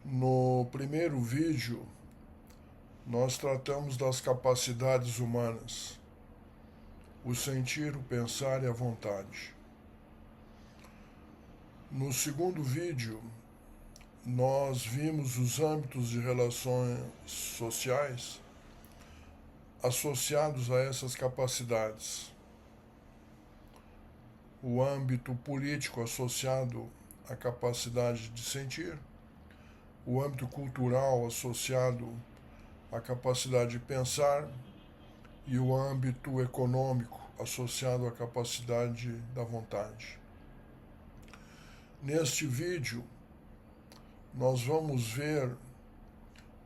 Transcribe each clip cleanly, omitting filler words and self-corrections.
No primeiro vídeo, nós tratamos das capacidades humanas, o sentir, o pensar e a vontade. No segundo vídeo, nós vimos os âmbitos de relações sociais associados a essas capacidades. O âmbito político associado à capacidade de sentir, o âmbito cultural associado à capacidade de pensar e o âmbito econômico associado à capacidade da vontade. Neste vídeo, nós vamos ver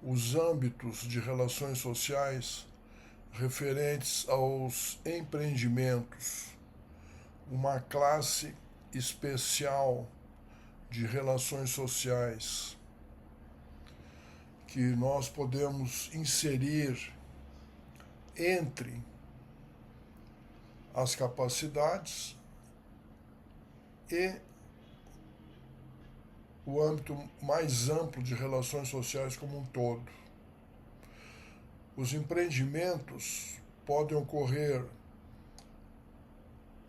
os âmbitos de relações sociais referentes aos empreendimentos, uma classe especial de relações sociais que nós podemos inserir entre as capacidades e o âmbito mais amplo de relações sociais como um todo. Os empreendimentos podem ocorrer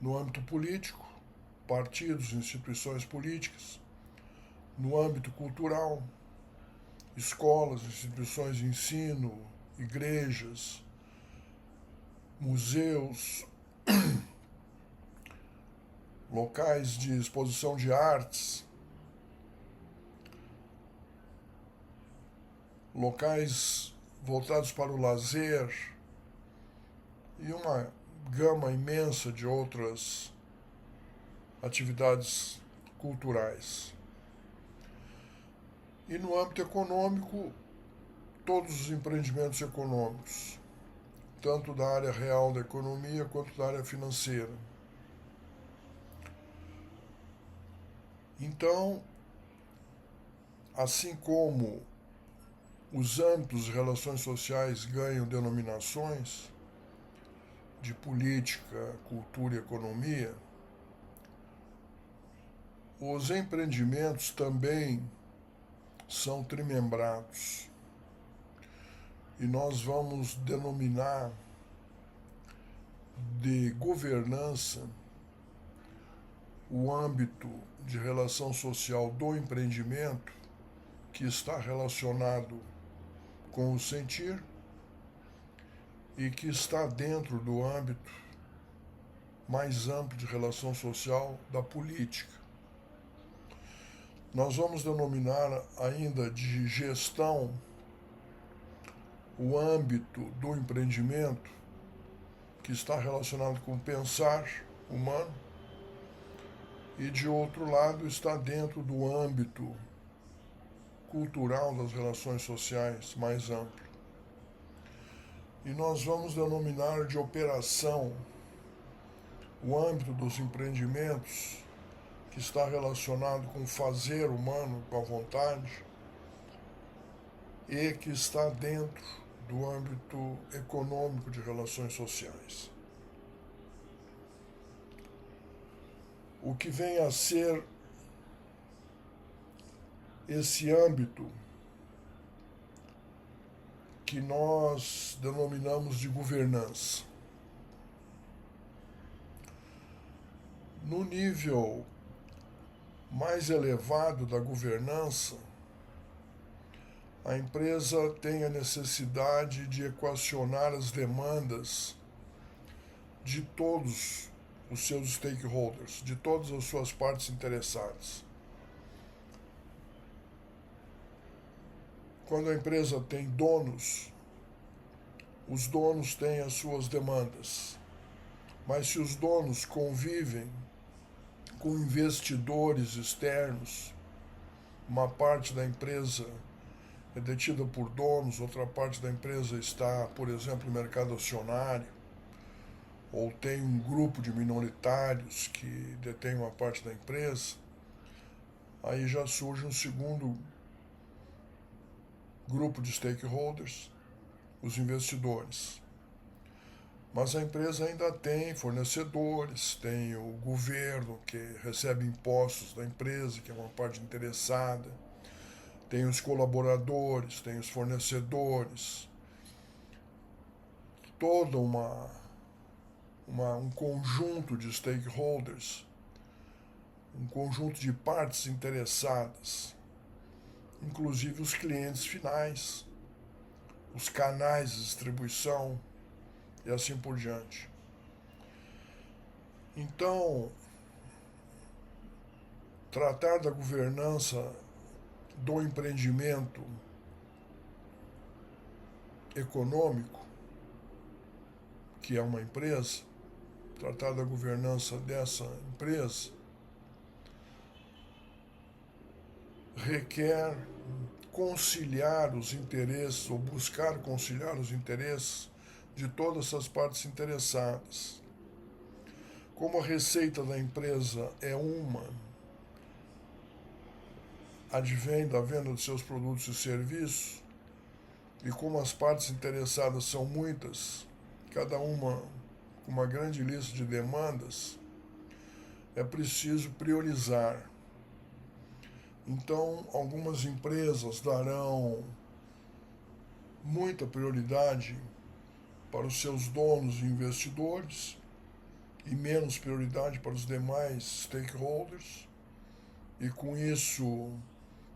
no âmbito político, partidos, instituições políticas, no âmbito cultural, escolas, instituições de ensino, igrejas, museus, locais de exposição de artes, locais voltados para o lazer e uma gama imensa de outras atividades culturais. E no âmbito econômico, todos os empreendimentos econômicos, tanto da área real da economia quanto da área financeira. Então, assim como os âmbitos de relações sociais ganham denominações de política, cultura e economia, os empreendimentos também são trimembrados. E nós vamos denominar de governança o âmbito de relação social do empreendimento que está relacionado com o sentir e que está dentro do âmbito mais amplo de relação social da política. Nós vamos denominar ainda de gestão o âmbito do empreendimento que está relacionado com o pensar humano e, de outro lado, está dentro do âmbito cultural das relações sociais mais amplo. E nós vamos denominar de operação o âmbito dos empreendimentos que está relacionado com o fazer humano, com a vontade, e que está dentro do âmbito econômico de relações sociais. O que vem a ser esse âmbito que nós denominamos de governança. No nível mais elevado da governança, a empresa tem a necessidade de equacionar as demandas de todos os seus stakeholders, de todas as suas partes interessadas. Quando a empresa tem donos, os donos têm as suas demandas. Mas se os donos convivem com investidores externos, uma parte da empresa é detida por donos, outra parte da empresa está, por exemplo, no mercado acionário, ou tem um grupo de minoritários que detém uma parte da empresa, aí já surge um segundo grupo de stakeholders, os investidores. Mas a empresa ainda tem fornecedores, tem o governo que recebe impostos da empresa, que é uma parte interessada, tem os colaboradores, tem os fornecedores, todo um conjunto de stakeholders, um conjunto de partes interessadas, inclusive os clientes finais, os canais de distribuição e assim por diante. Então, tratar da governança do empreendimento econômico, que é uma empresa, tratar da governança dessa empresa, requer conciliar os interesses, ou buscar conciliar os interesses de todas essas partes interessadas. Como a receita da empresa é uma, advém da venda de seus produtos e serviços, e como as partes interessadas são muitas, cada uma com uma grande lista de demandas, é preciso priorizar. Então, algumas empresas darão muita prioridade para os seus donos e investidores e menos prioridade para os demais stakeholders, e com isso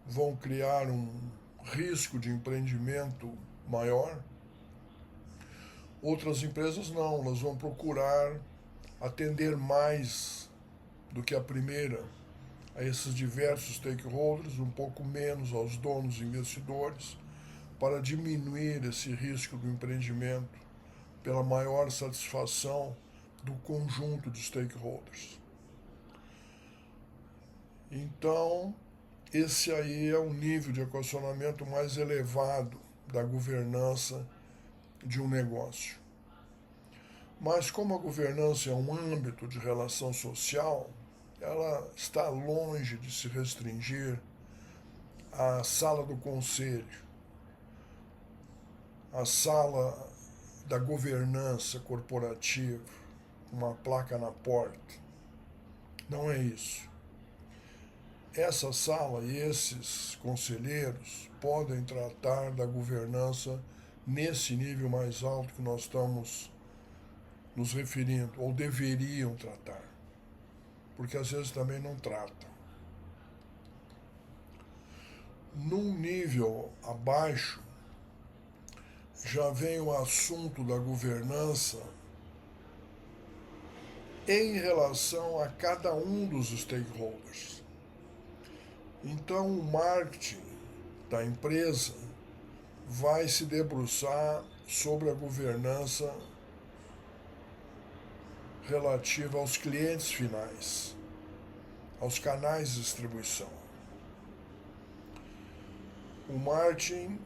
vão criar um risco de empreendimento maior. Outras empresas não, elas vão procurar atender mais do que a primeira a esses diversos stakeholders, um pouco menos aos donos e investidores, para diminuir esse risco do empreendimento pela maior satisfação do conjunto de stakeholders. Então, esse aí é o nível de equacionamento mais elevado da governança de um negócio. Mas como a governança é um âmbito de relação social, ela está longe de se restringir à sala do conselho, à sala da governança corporativa, uma placa na porta. Não é isso. Essa sala e esses conselheiros podem tratar da governança nesse nível mais alto que nós estamos nos referindo, ou deveriam tratar, porque às vezes também não tratam. Num nível abaixo, já vem o assunto da governança em relação a cada um dos stakeholders. Então, o marketing da empresa vai se debruçar sobre a governança relativa aos clientes finais, aos canais de distribuição. O marketing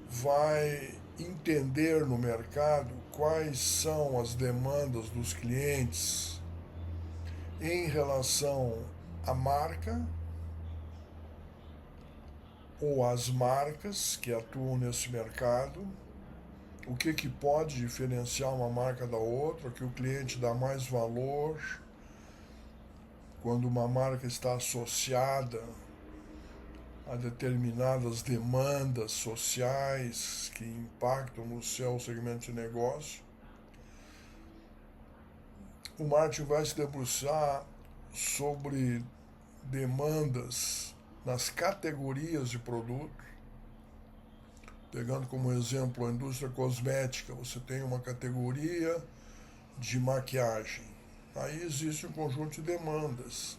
vai entender no mercado quais são as demandas dos clientes em relação à marca ou às marcas que atuam nesse mercado, o que pode diferenciar uma marca da outra, que o cliente dá mais valor quando uma marca está associada a determinadas demandas sociais que impactam no seu segmento de negócio. O marketing vai se debruçar sobre demandas nas categorias de produto. Pegando como exemplo a indústria cosmética, você tem uma categoria de maquiagem. Aí existe um conjunto de demandas.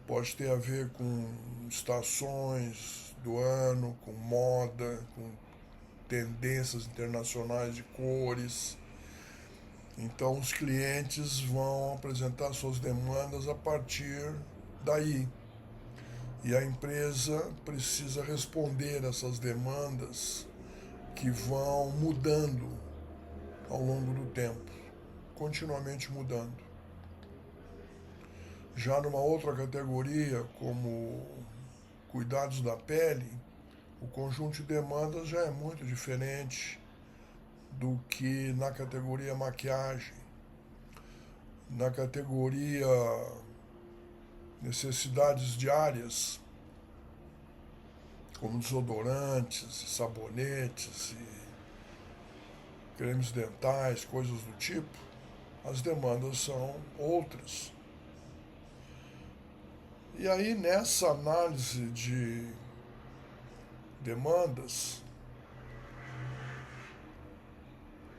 Pode ter a ver com estações do ano, com moda, com tendências internacionais de cores. Então os clientes vão apresentar suas demandas a partir daí. E a empresa precisa responder essas demandas que vão mudando ao longo do tempo, continuamente mudando. Já numa outra categoria, como cuidados da pele, o conjunto de demandas já é muito diferente do que na categoria maquiagem. Na categoria necessidades diárias, como desodorantes, sabonetes e cremes dentais, coisas do tipo, as demandas são outras. E aí, nessa análise de demandas,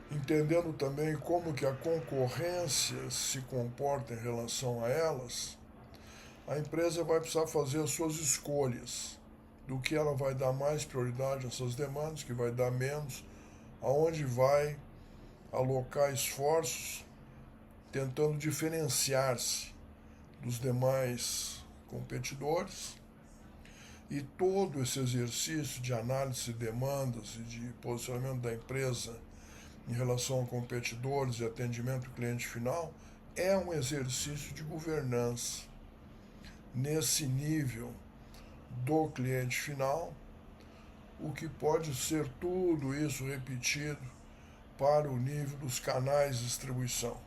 entendendo também como que a concorrência se comporta em relação a elas, a empresa vai precisar fazer as suas escolhas do que ela vai dar mais prioridade a essas demandas, que vai dar menos, aonde vai alocar esforços tentando diferenciar-se dos demais competidores. E todo esse exercício de análise de demandas e de posicionamento da empresa em relação a competidores e atendimento ao cliente final é um exercício de governança nesse nível do cliente final, o que pode ser tudo isso repetido para o nível dos canais de distribuição,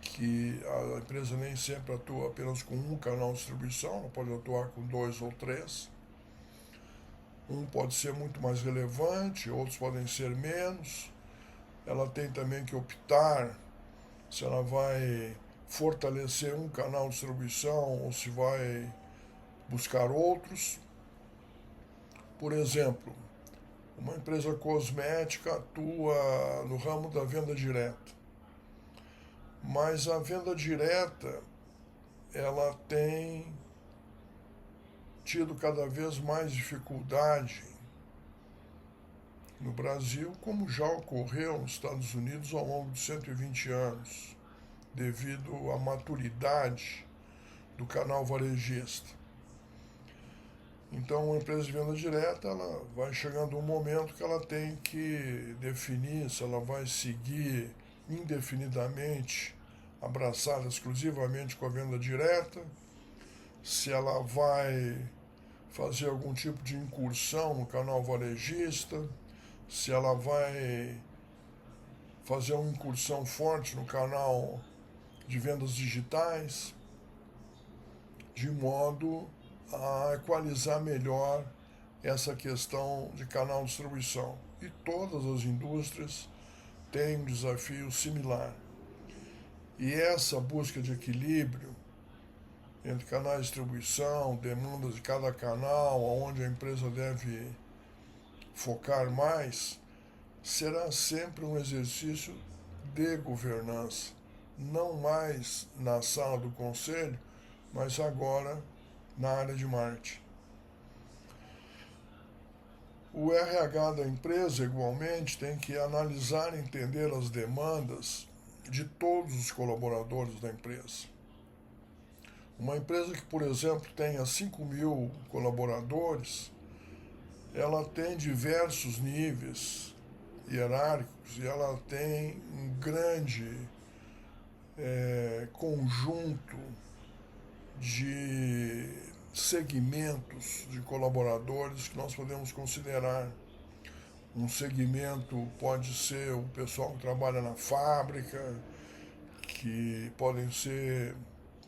que a empresa nem sempre atua apenas com um canal de distribuição, ela pode atuar com 2 ou 3. Um pode ser muito mais relevante, outros podem ser menos. Ela tem também que optar se ela vai fortalecer um canal de distribuição ou se vai buscar outros. Por exemplo, uma empresa cosmética atua no ramo da venda direta, mas a venda direta ela tem tido cada vez mais dificuldade no Brasil, como já ocorreu nos Estados Unidos ao longo de 120 anos, devido à maturidade do canal varejista. Então, uma empresa de venda direta, ela vai chegando um momento que ela tem que definir se ela vai seguir indefinidamente, abraçada exclusivamente com a venda direta, se ela vai fazer algum tipo de incursão no canal varejista, se ela vai fazer uma incursão forte no canal de vendas digitais, de modo a equalizar melhor essa questão de canal de distribuição. E todas as indústrias têm um desafio similar. E essa busca de equilíbrio entre canais de distribuição, demandas de cada canal, aonde a empresa deve focar mais, será sempre um exercício de governança, não mais na sala do conselho, mas agora na área de marketing. O RH da empresa, igualmente, tem que analisar e entender as demandas de todos os colaboradores da empresa. Uma empresa que, por exemplo, tenha 5.000 colaboradores, ela tem diversos níveis hierárquicos e ela tem um grande conjunto de segmentos de colaboradores que nós podemos considerar. Um segmento pode ser o pessoal que trabalha na fábrica, que podem ser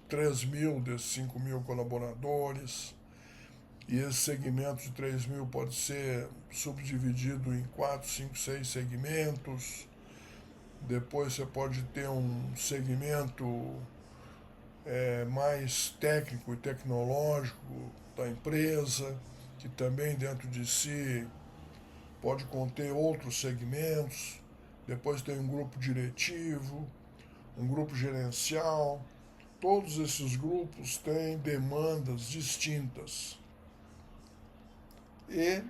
3.000 desses 5.000 colaboradores, e esse segmento de 3.000 pode ser subdividido em 4, 5, 6 segmentos. Depois você pode ter um segmento mais técnico e tecnológico da empresa, que também dentro de si pode conter outros segmentos. Depois tem um grupo diretivo, um grupo gerencial. Todos esses grupos têm demandas distintas. E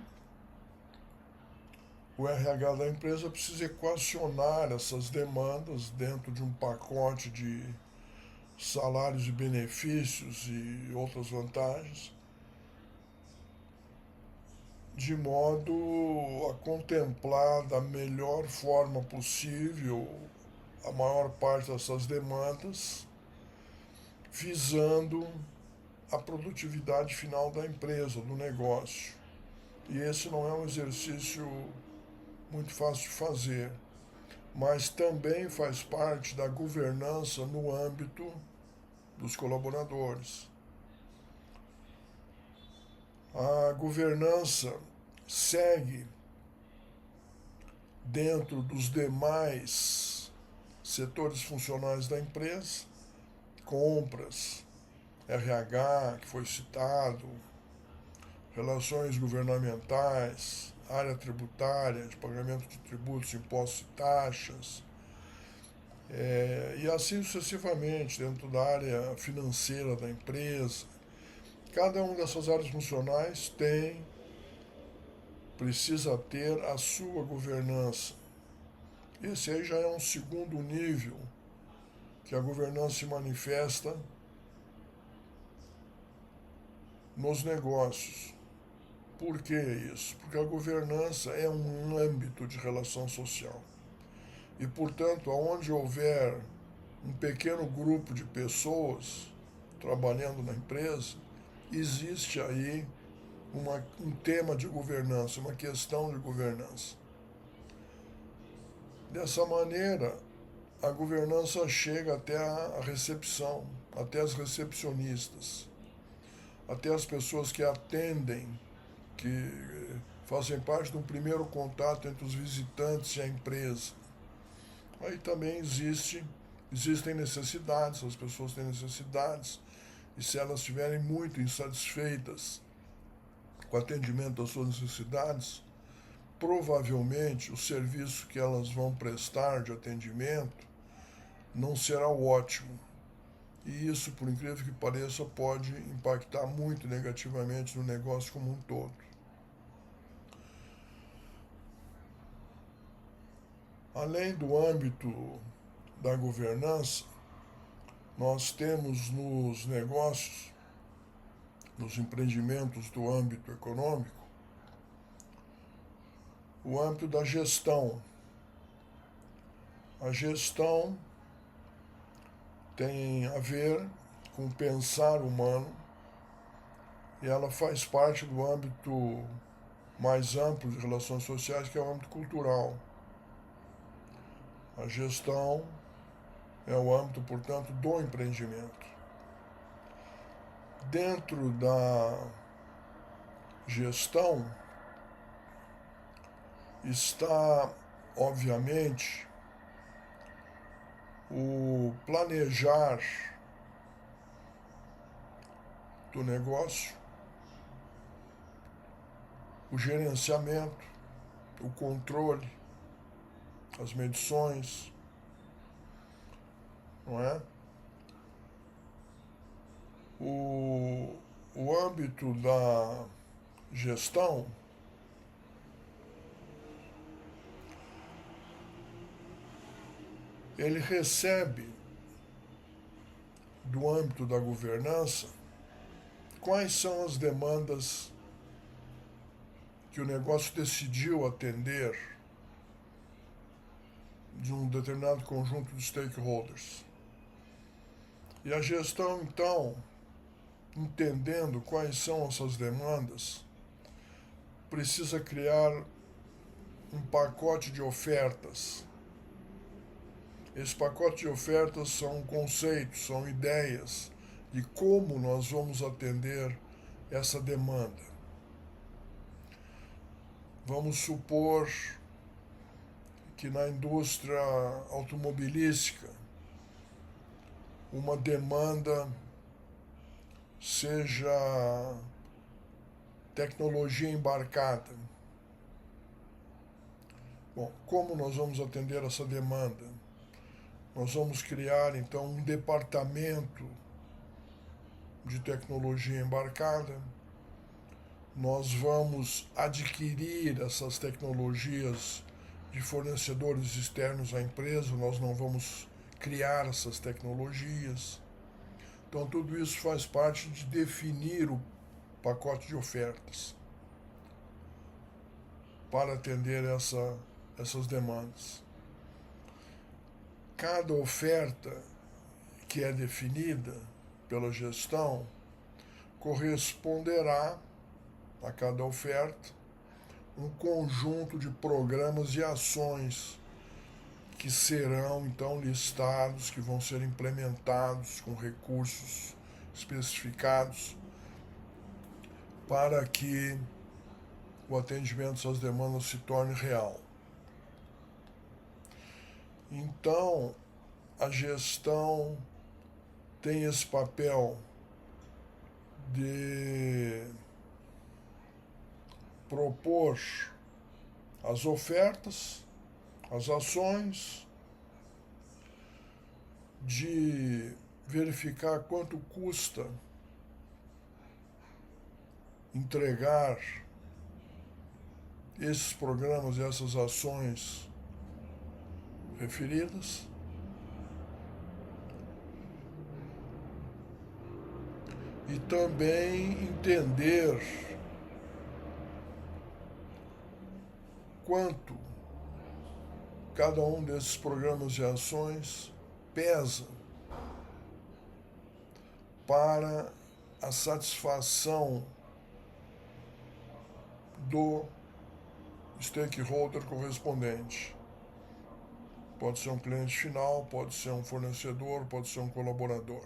o RH da empresa precisa equacionar essas demandas dentro de um pacote de salários e benefícios e outras vantagens, de modo a contemplar da melhor forma possível a maior parte dessas demandas, visando a produtividade final da empresa, do negócio. E esse não é um exercício muito fácil de fazer, mas também faz parte da governança no âmbito dos colaboradores. A governança segue dentro dos demais setores funcionais da empresa, compras, RH, que foi citado, relações governamentais, área tributária, de pagamento de tributos, impostos e taxas, e assim sucessivamente, dentro da área financeira da empresa. Cada uma dessas áreas funcionais precisa ter a sua governança. Esse aí já é um segundo nível que a governança se manifesta nos negócios. Por que isso? Porque a governança é um âmbito de relação social. E, portanto, aonde houver um pequeno grupo de pessoas trabalhando na empresa, existe aí um tema de governança, uma questão de governança. Dessa maneira, a governança chega até a recepção, até as recepcionistas, até as pessoas que atendem, que fazem parte de um primeiro contato entre os visitantes e a empresa. Aí também existem necessidades, as pessoas têm necessidades, e se elas estiverem muito insatisfeitas com o atendimento das suas necessidades, provavelmente o serviço que elas vão prestar de atendimento não será o ótimo. E isso, por incrível que pareça, pode impactar muito negativamente no negócio como um todo. Além do âmbito da governança, nós temos nos negócios, nos empreendimentos do âmbito econômico, o âmbito da gestão. A gestão tem a ver com o pensar humano e ela faz parte do âmbito mais amplo de relações sociais, que é o âmbito cultural. A gestão é o âmbito, portanto, do empreendimento. Dentro da gestão está, obviamente, o planejar do negócio, o gerenciamento, o controle, as medições, não é? O âmbito da gestão ele recebe do âmbito da governança quais são as demandas que o negócio decidiu atender de um determinado conjunto de stakeholders. E a gestão, então, entendendo quais são essas demandas, precisa criar um pacote de ofertas. Esse pacote de ofertas são conceitos, são ideias de como nós vamos atender essa demanda. Vamos supor que na indústria automobilística uma demanda seja tecnologia embarcada. Bom, como nós vamos atender essa demanda? Nós vamos criar, então, um departamento de tecnologia embarcada. Nós vamos adquirir essas tecnologias de fornecedores externos à empresa, nós não vamos criar essas tecnologias. Então, tudo isso faz parte de definir o pacote de ofertas para atender essas demandas. Cada oferta que é definida pela gestão corresponderá a cada oferta um conjunto de programas e ações que serão então listados, que vão ser implementados com recursos especificados para que o atendimento às suas demandas se torne real. Então, a gestão tem esse papel de propor as ofertas, as ações, de verificar quanto custa entregar esses programas e essas ações referidas, e também entender quanto cada um desses programas e ações pesa para a satisfação do stakeholder correspondente. Pode ser um cliente final, pode ser um fornecedor, pode ser um colaborador.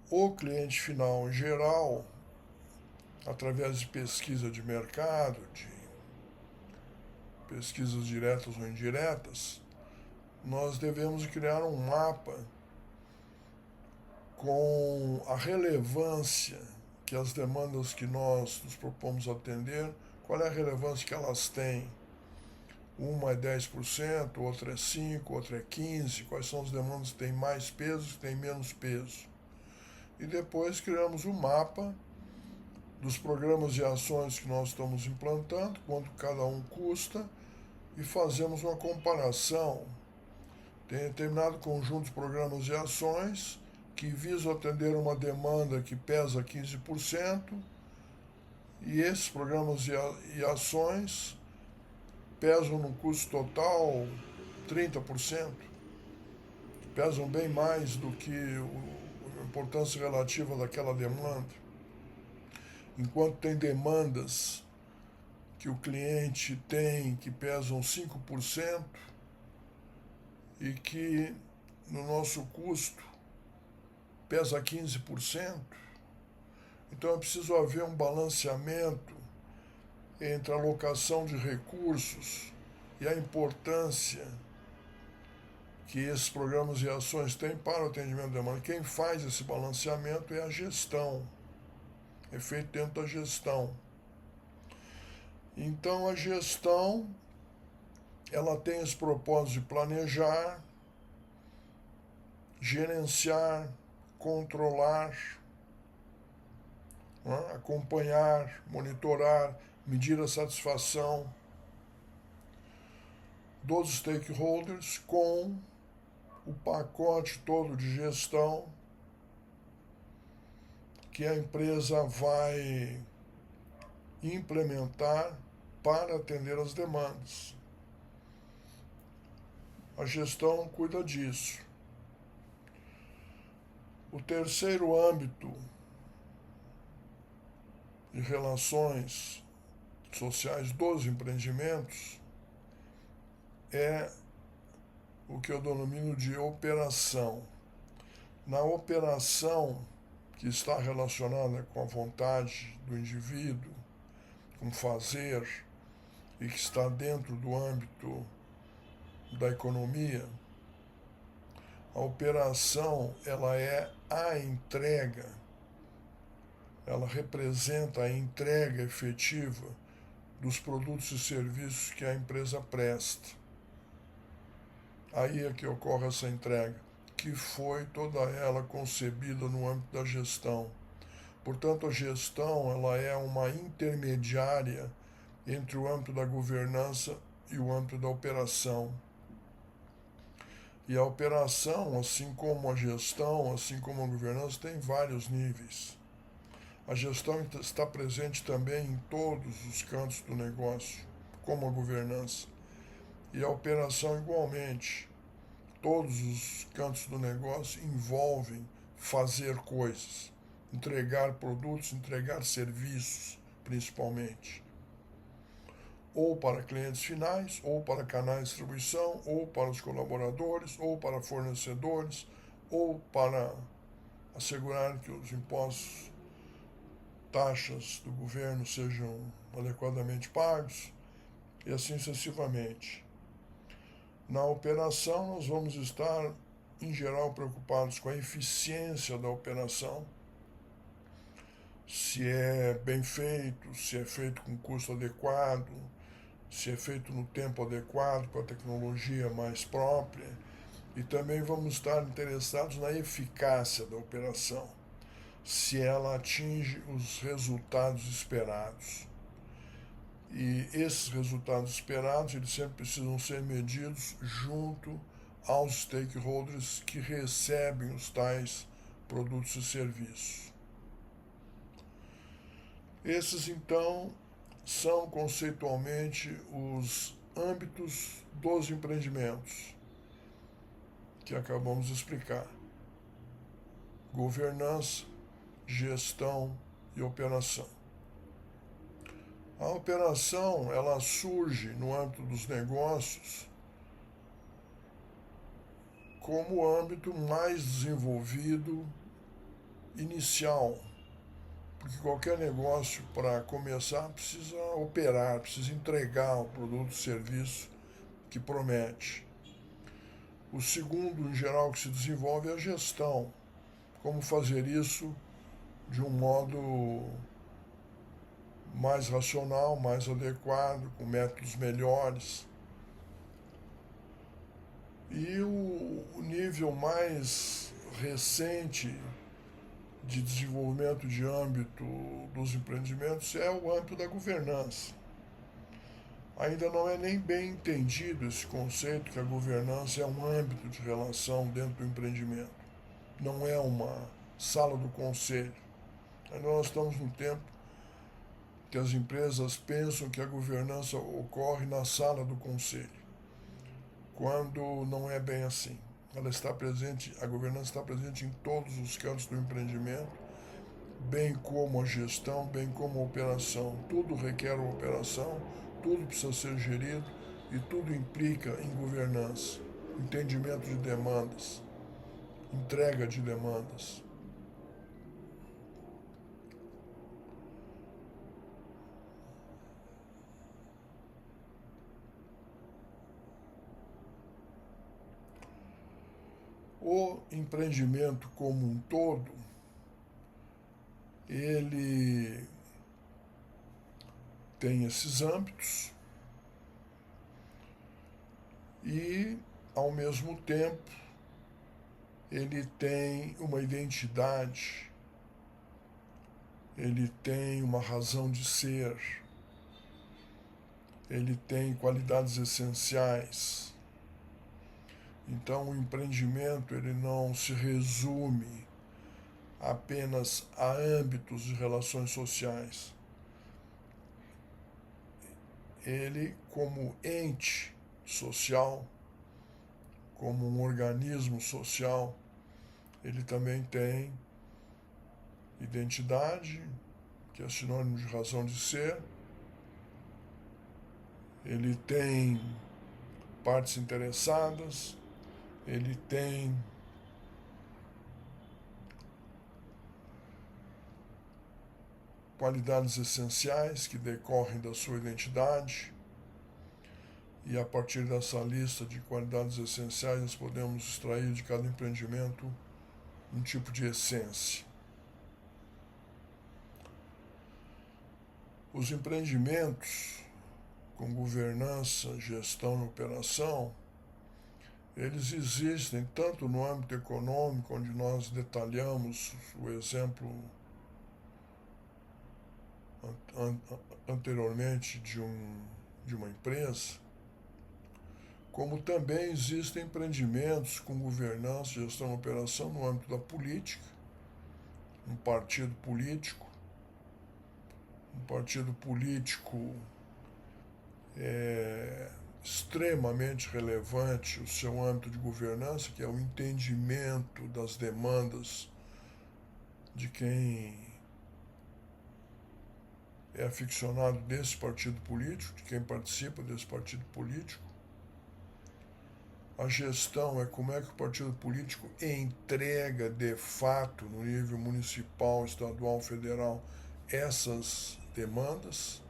O cliente final, em geral, através de pesquisa de mercado, de pesquisas diretas ou indiretas, nós devemos criar um mapa com a relevância que as demandas que nós nos propomos atender, qual é a relevância que elas têm. Uma é 10%, outra é 5%, outra é 15%, quais são as demandas que têm mais peso, que têm menos peso. E depois criamos um mapa dos programas e ações que nós estamos implantando, quanto cada um custa, e fazemos uma comparação. Tem determinado conjunto de programas e ações que visam atender uma demanda que pesa 15%, e esses programas e ações pesam no custo total 30%, pesam bem mais do que a importância relativa daquela demanda. Enquanto tem demandas que o cliente tem que pesam 5% e que no nosso custo pesa 15%, então é preciso haver um balanceamento entre a alocação de recursos e a importância que esses programas e ações têm para o atendimento da demanda. Quem faz esse balanceamento é a gestão, é feito dentro da gestão. Então a gestão, ela tem esse propósito de planejar, gerenciar, controlar, acompanhar, monitorar, medir a satisfação dos stakeholders com o pacote todo de gestão que a empresa vai implementar para atender as demandas. A gestão cuida disso. O terceiro âmbito de relações sociais dos empreendimentos é o que eu denomino de operação. Na operação, que está relacionada com a vontade do indivíduo, com fazer, e que está dentro do âmbito da economia, a operação, ela é a entrega, ela representa a entrega efetiva dos produtos e serviços que a empresa presta. Aí é que ocorre essa entrega, que foi toda ela concebida no âmbito da gestão. Portanto, a gestão, ela é uma intermediária entre o âmbito da governança e o âmbito da operação. E a operação, assim como a gestão, assim como a governança, tem vários níveis. A gestão está presente também em todos os cantos do negócio, como a governança. E a operação igualmente. Todos os cantos do negócio envolvem fazer coisas, entregar produtos, entregar serviços, principalmente. Ou para clientes finais, ou para canais de distribuição, ou para os colaboradores, ou para fornecedores, ou para assegurar que os impostos taxas do governo sejam adequadamente pagos e assim sucessivamente. Na operação, nós vamos estar, em geral, preocupados com a eficiência da operação, se é bem feito, se é feito com custo adequado, se é feito no tempo adequado, com a tecnologia mais própria, e também vamos estar interessados na eficácia da operação, se ela atinge os resultados esperados. E esses resultados esperados, eles sempre precisam ser medidos junto aos stakeholders que recebem os tais produtos e serviços. Esses, então, são conceitualmente os âmbitos dos empreendimentos que acabamos de explicar: governança, gestão e operação. A operação, ela surge no âmbito dos negócios como o âmbito mais desenvolvido inicial, porque qualquer negócio, para começar, precisa operar, precisa entregar o produto ou serviço que promete. O segundo, em geral, que se desenvolve é a gestão, como fazer isso de um modo mais racional, mais adequado, com métodos melhores. E o nível mais recente de desenvolvimento de âmbito dos empreendimentos é o âmbito da governança. Ainda não é nem bem entendido esse conceito que a governança é um âmbito de relação dentro do empreendimento. Não é uma sala do conselho. Ainda nós estamos num tempo que as empresas pensam que a governança ocorre na sala do conselho, quando não é bem assim. Ela está presente, a governança está presente em todos os cantos do empreendimento, bem como a gestão, bem como a operação. Tudo requer uma operação, tudo precisa ser gerido e tudo implica em governança, entendimento de demandas, entrega de demandas. O empreendimento como um todo, ele tem esses âmbitos e, ao mesmo tempo, ele tem uma identidade, ele tem uma razão de ser, ele tem qualidades essenciais. Então, o empreendimento, ele não se resume apenas a âmbitos de relações sociais. Ele, como ente social, como um organismo social, ele também tem identidade, que é sinônimo de razão de ser, ele tem partes interessadas, ele tem qualidades essenciais que decorrem da sua identidade, e a partir dessa lista de qualidades essenciais nós podemos extrair de cada empreendimento um tipo de essência. Os empreendimentos com governança, gestão e operação, eles existem tanto no âmbito econômico, onde nós detalhamos o exemplo anteriormente de uma empresa, como também existem empreendimentos com governança, gestão e operação no âmbito da política, um partido político. Um partido político é extremamente relevante o seu âmbito de governança, que é o entendimento das demandas de quem é aficionado desse partido político, de quem participa desse partido político. A gestão é como é que o partido político entrega de fato no nível municipal, estadual, federal essas demandas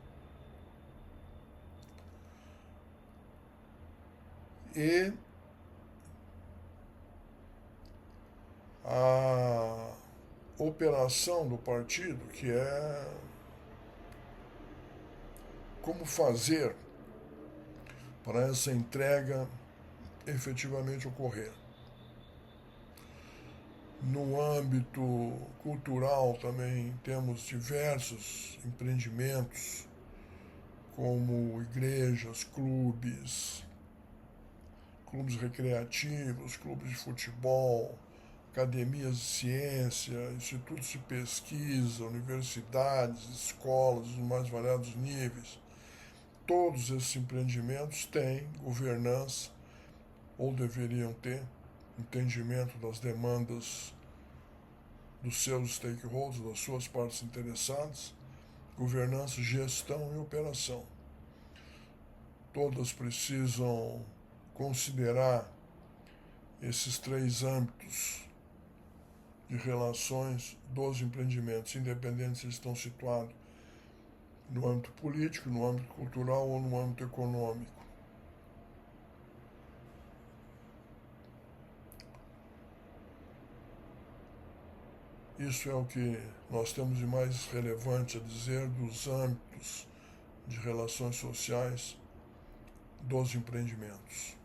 e a operação do partido, que é como fazer para essa entrega efetivamente ocorrer. No âmbito cultural também temos diversos empreendimentos, como igrejas, clubes recreativos, clubes de futebol, academias de ciência, institutos de pesquisa, universidades, escolas dos mais variados níveis. Todos esses empreendimentos têm governança, ou deveriam ter, entendimento das demandas dos seus stakeholders, das suas partes interessadas, governança, gestão e operação. Todas precisam considerar esses três âmbitos de relações dos empreendimentos, independente se eles estão situados no âmbito político, no âmbito cultural ou no âmbito econômico. Isso é o que nós temos de mais relevante a dizer dos âmbitos de relações sociais dos empreendimentos.